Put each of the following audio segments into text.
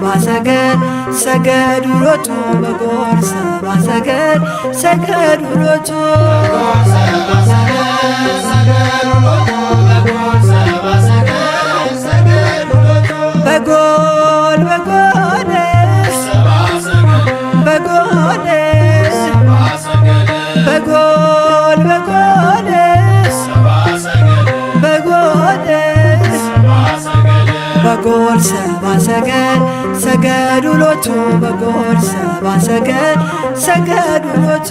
ሰብአ ሰገል ሰገዱ ሎቱ በጎር ሰብአ ሰገል ሰገዱ ሎቱ በጎል በጎል በጎል በጎል በጎል በጎል በጎል ሰብአ ሰገል ሰገዱ ሎቱ በጎል ሰብአ ሰገል ሰገዱ ሎቱ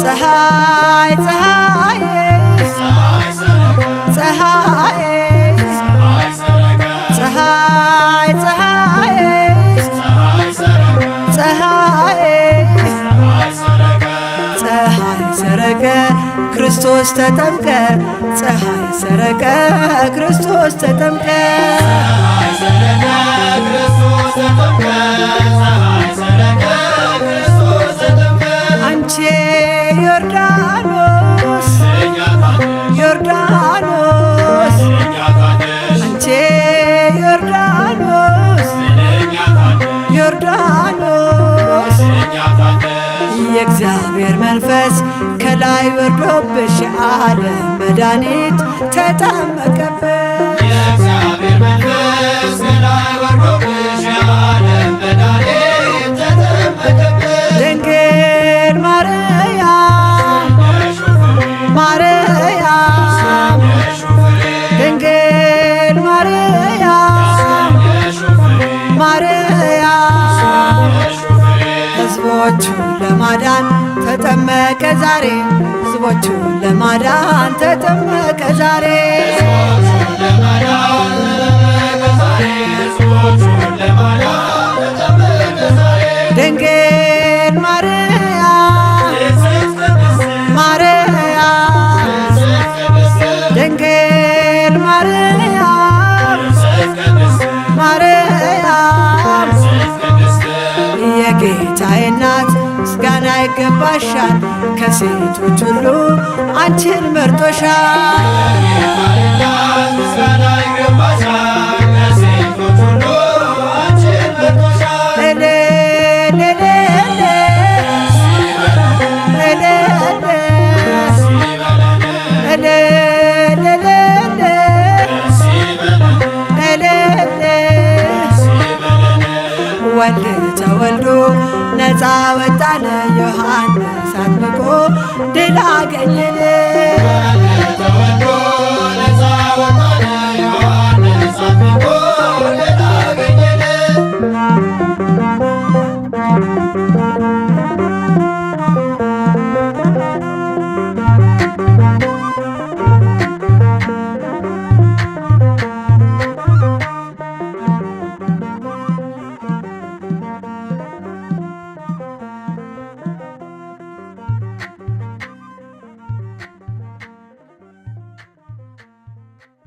ፀሐይ ፀሐይ ፀሐይ ፀሐይ ፀሐይ ፀሐይ ፀሐይ ሰረቀ ክርስቶስ ተጠምቀ ፀሐይ ሰረቀ ክርስቶስ ተጠምቀ አንቺ ዮርዳኖስ ዮርዳኖስ አንቺ ዮርዳኖስ ዮርዳኖስ የእግዚአብሔር መንፈስ ከላይ ወርዶብሽ የዓለም መድኃኒት ተጠመቀብሽ የእግዚአብሔር መንፈስ ከላይ ወርዶብሽ የዓለም መድኃኒት ተጠመቀብሽ ድንግል ማርያም ማርያም ድንግል ማርያም ማርያም ሕዝቦቹን ለማዳን ተጠመቀ ዛሬ ሕዝቦቹን ለማዳን ተጠመቀ ዛሬ ድንግል ማርያም ማርያም ድንግል ማርያም ማርያም የጌታዬ እናት ምስጋና ይገባሻል ከሴቶች ሁሉ አንቺን መርጦሻል ምስጋና ይገባሻል ከሴቶች ሁሉ አንቺን መርጦሻል ወልድ ተወልዶ ነፃ ወጣነ ዮሐንስ አጥምቆ ድል አገኘ